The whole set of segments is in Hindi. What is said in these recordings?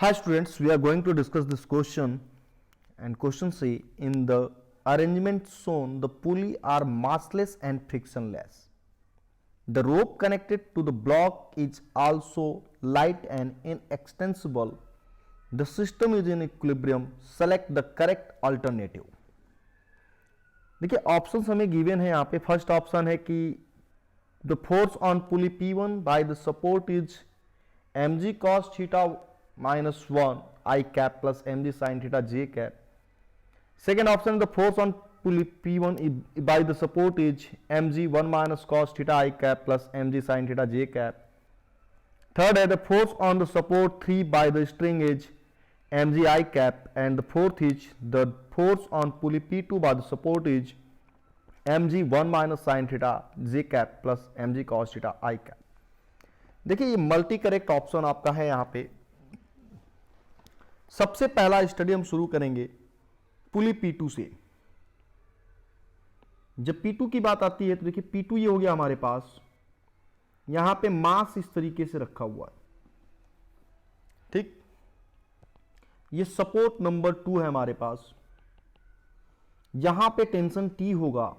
Hi students, we are going to discuss this question and question C. In the arrangement shown, the pulley are massless and frictionless. The rope connected to the block is also light and inextensible. The system is in equilibrium. Select the correct alternative. देखिए ऑप्शंस हमें गिवन है यहाँ पे. फर्स्ट ऑप्शन है कि the force on pulley P1 by the support is mg cos theta minus 1 I cap plus mg sin theta j cap. Second option, the force on pulley P1 by the support is mg 1 minus cos theta I cap plus mg sin theta j cap. Third, the force on the support 3 by the string is mg I cap, and the fourth is the force on pulley P2 by the support is mg 1 minus sin theta j cap plus mg cos theta I cap. देखिए ये मल्टी करेक्ट ऑप्शन आपका है यहाँ पे. सबसे पहला स्टडी हम शुरू करेंगे पुली P2 से. जब P2 की बात आती है तो देखिए P2 ये हो गया हमारे पास. यहां पे मास इस तरीके से रखा हुआ है, ठीक. ये सपोर्ट नंबर 2 है हमारे पास. यहां पे टेंशन T होगा,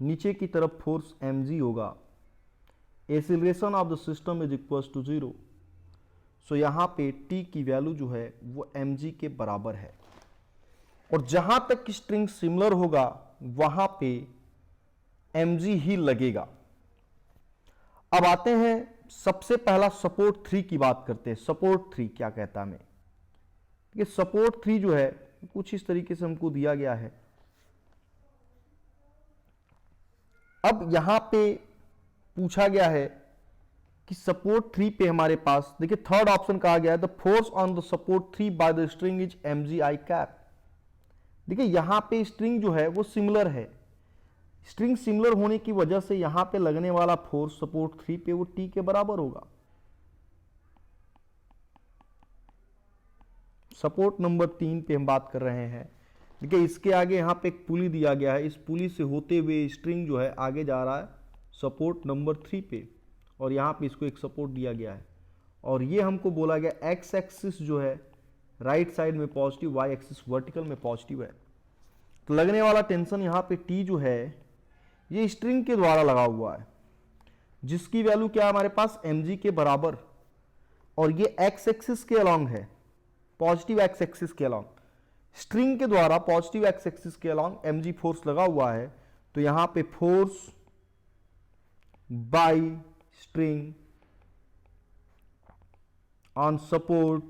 नीचे की तरफ फोर्स mg होगा. Acceleration of the system is equal to 0. So यहां पे T की वैल्यू जो है वो mg के बराबर है. और जहां तक स्ट्रिंग सिमिलर होगा वहां पे mg ही लगेगा. अब आते हैं सबसे पहला सपोर्ट 3 की बात करते हैं. सपोर्ट 3 क्या कहता है हमें. ये सपोर्ट 3 जो है कुछ इस तरीके से हमको दिया गया है. अब यहां पे पूछा गया है कि सपोर्ट 3 पे हमारे पास देखिए थर्ड ऑप्शन कहा गया है the force on the support 3 by the string is mg I cap. देखिए यहां पे स्ट्रिंग जो है वो सिमिलर है. स्ट्रिंग सिमिलर होने की वजह से यहां पे लगने वाला फोर्स सपोर्ट 3 पे वो T के बराबर होगा. सपोर्ट नंबर 3 पे हम बात कर रहे हैं. देखिए इसके आगे यहां पे एक पुली दिया गया है. इस पुली से होते हुए स्ट्रिंग जो है आगे जा रहा है सपोर्ट नंबर 3 पे, और यहाँ पे इसको एक सपोर्ट दिया गया है. और ये हमको बोला गया एक्स एक्सिस जो है राइट साइड में पॉजिटिव, वाई एक्सिस वर्टिकल में पॉजिटिव है. तो लगने वाला टेंशन यहाँ पे T जो है ये स्ट्रिंग के द्वारा लगा हुआ है, जिसकी वैल्यू क्या है हमारे पास mg के बराबर. और ये एक्स एक्सिस के अलॉन्ग है, पॉजिटिव एक्स एक्सिस के अलॉन्ग. स्ट्रिंग के द्वारा पॉजिटिव एक्स एक्सिस के अलॉन्ग mg फोर्स लगा हुआ है. तो यहाँ पे force by string on support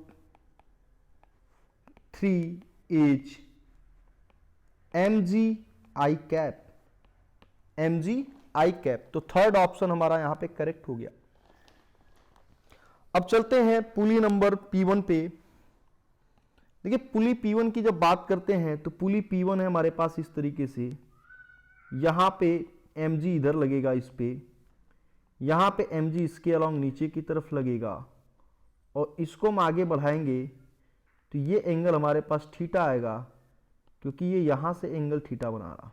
3 is mg I cap. mg I cap. तो थर्ड ऑप्शन हमारा यहां पे करेक्ट हो गया. अब चलते हैं पुली नंबर P1 पे. देखिए पुली P1 की जब बात करते हैं तो पुली P1 है हमारे पास इस तरीके से. यहां पे mg इधर लगेगा इस पे, यहां पे mg इसके अलॉन्ग नीचे की तरफ लगेगा, और इसको हम आगे बढ़ाएंगे तो ये एंगल हमारे पास थीटा आएगा, क्योंकि ये यहां से एंगल थीटा बना रहा.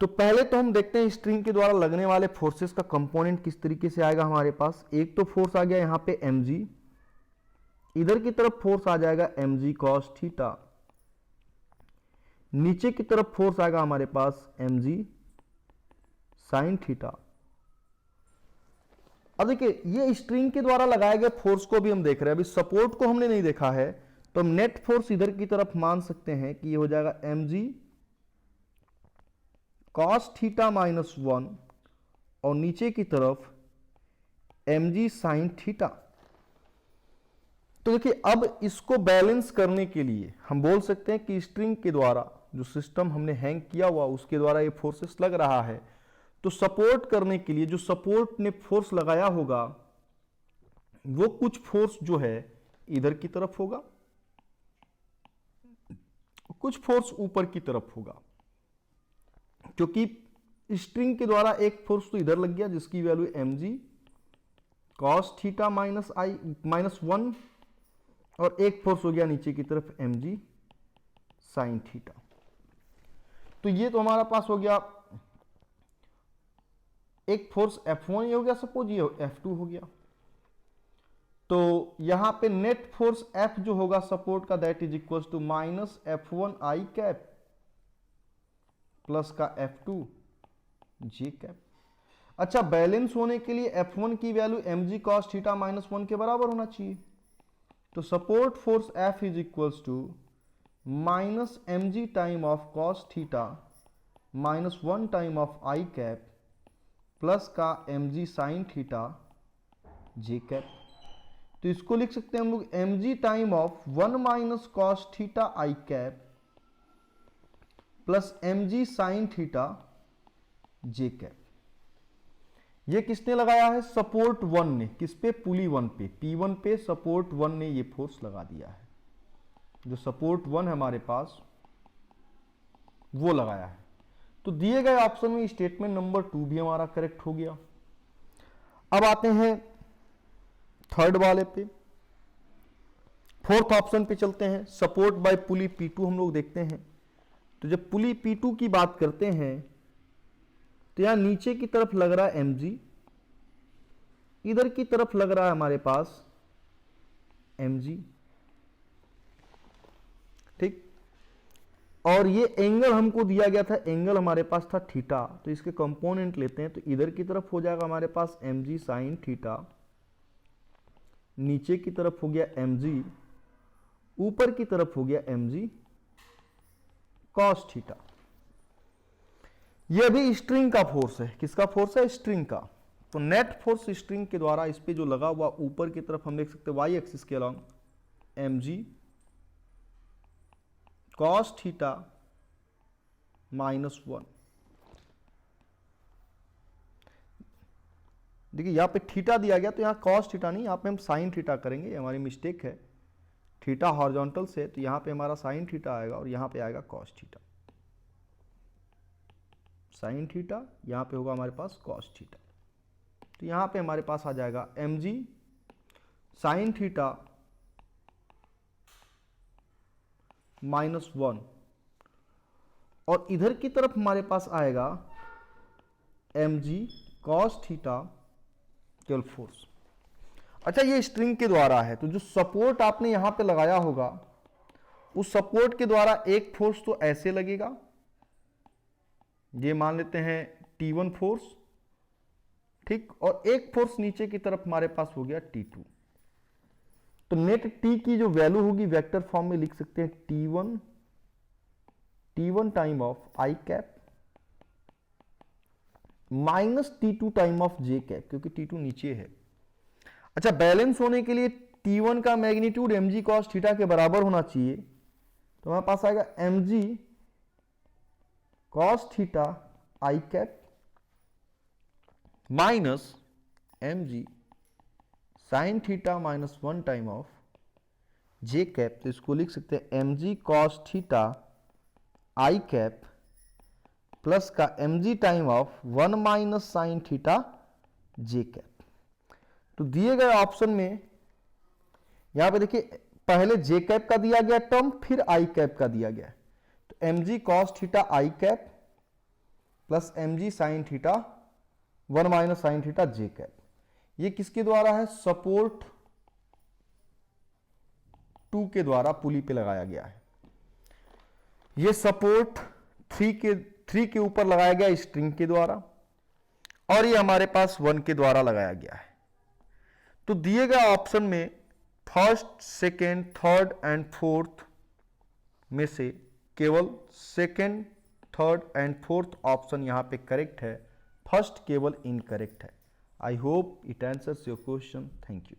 तो पहले तो हम देखते हैं स्ट्रिंग के द्वारा लगने वाले फोर्सेस का कंपोनेंट किस तरीके से आएगा हमारे पास. एक तो फोर्स आ गया यहां पे mg, इधर की तरफ फोर्स आ जाएगा mg cos थीटा, नीचे की तरफ फोर्स आएगा हमारे पास mg sin थीटा. अब देखिए ये स्ट्रिंग के द्वारा लगाए गए फोर्स को भी हम देख रहे हैं. अभी सपोर्ट को हमने नहीं देखा है, तो हम नेट फोर्स इधर की तरफ मान सकते हैं कि ये हो जाएगा mg cos थीटा माइनस 1, और नीचे की तरफ mg sin थीटा. तो देखिए अब इसको बैलेंस करने के लिए हम बोल सकते हैं कि स्ट्रिंग के द्वारा जो सिस्टम हमने हैंग किया हुआ उसके द्वारा ये फोर्सेस लग रहा है. तो सपोर्ट करने के लिए जो सपोर्ट ने फोर्स लगाया होगा वो कुछ फोर्स जो है इधर की तरफ होगा, कुछ फोर्स ऊपर की तरफ होगा, क्योंकि स्ट्रिंग के द्वारा एक फोर्स तो इधर लग गया जिसकी value mg cos theta minus 1, और एक फोर्स हो गया नीचे की तरफ mg sin थीटा. तो ये तो हमारा पास हो गया एक फोर्स F1 हो गया, सपोज ये F2 हो गया. तो यहां पे नेट फोर्स F जो होगा सपोर्ट का that is equal to minus F1 I cap plus का F2 J कैप। अच्छा, बैलेंस होने के लिए F1 की value mg cos theta minus 1 के बराबर होना चाहिए। तो support force F is equals to minus mg time of cos theta minus 1 time of I cap plus का mg sine theta J cap. तो इसको लिख सकते हैं हम लोग mg time of 1 minus cos theta I cap plus mg sine theta J cap. ये किसने लगाया है? सपोर्ट 1 ने। किस पे? पुली 1 पे, P1 पे सपोर्ट 1 ने ये फोर्स लगा दिया है। जो सपोर्ट 1 है हमारे पास वो लगाया है। तो दिए गए ऑप्शन में स्टेटमेंट नंबर 2 भी हमारा करेक्ट हो गया। अब आते हैं थर्ड वाले पे, फोर्थ ऑप्शन पे चलते हैं। सपोर्ट बाय पुली P2 हम लोग देखते हैं। तो जब पुली P2 की बात करते हैं तो यहां नीचे की तरफ लग रहा है mg, इधर की तरफ लग रहा है हमारे पास mg, ठीक। और ये एंगल हमको दिया गया था, एंगल हमारे पास था थीटा। तो इसके कंपोनेंट लेते हैं तो इधर की तरफ हो जाएगा हमारे पास mg साइन थीटा, नीचे की तरफ हो गया mg, ऊपर की तरफ हो गया mg cos थीटा। यह भी स्ट्रिंग का फोर्स है। किसका फोर्स है? स्ट्रिंग का। तो नेट फोर्स स्ट्रिंग के द्वारा इस पे जो लगा हुआ ऊपर की तरफ हम देख सकते हैं वाई एक्सिस के along mg cos theta minus 1। देखिए यहां पे थीटा दिया गया तो यहां cos थीटा नहीं, यहां पे हम साइन थीटा करेंगे। ये हमारी मिस्टेक है। थीटा हॉरिजॉन्टल से, तो यहां पे हमारा साइन थीटा आएगा और यहां पे आएगा cos थीटा। साइन थीटा, यहां पे होगा हमारे पास cos थीटा। तो यहां पे हमारे पास आ जाएगा mg साइन थीटा माइनस 1 और इधर की तरफ हमारे पास आएगा mg cos थीटा केवल फोर्स। अच्छा, ये स्ट्रिंग के द्वारा है। तो जो सपोर्ट आपने यहां पे लगाया होगा उस सपोर्ट के द्वारा एक फोर्स तो ऐसे लगेगा, ये मान लेते हैं T1 फोर्स, ठीक। और एक फोर्स नीचे की तरफ हमारे पास हो गया T2। तो नेट T की जो वैल्यू होगी वेक्टर फॉर्म में लिख सकते हैं T1 time of I cap minus T2 time of J cap, क्योंकि T2 नीचे है। अच्छा, बैलेंस होने के लिए T1 का मैग्नीट्यूड mg cos थीटा के बराबर होना चाहिए। तो हमारे पास आएगा mg cos theta I cap minus mg sine theta minus 1 time of J cap. तो इसको लिख सकते हैं mg cos theta I cap plus का mg time of 1 minus sign theta J cap. तो दिए गए ऑप्शन में यहां पे देखिए पहले J कैप का दिया गया टर्म, फिर I कैप का दिया गया। तो mg cos theta I cap plus mg sine theta 1 minus sign theta J cap. ये किसके द्वारा है? सपोर्ट 2 के द्वारा पुली पे लगाया गया है। ये सपोर्ट 3 के ऊपर लगाया गया स्ट्रिंग के द्वारा, और ये हमारे पास 1 के द्वारा लगाया गया है। तो दिए गए ऑप्शन में first, second, third and fourth में से केवल second, third and fourth option यहां पे करेक्ट है, फर्स्ट केवल इनकरेक्ट है। I hope it answers your question. Thank you.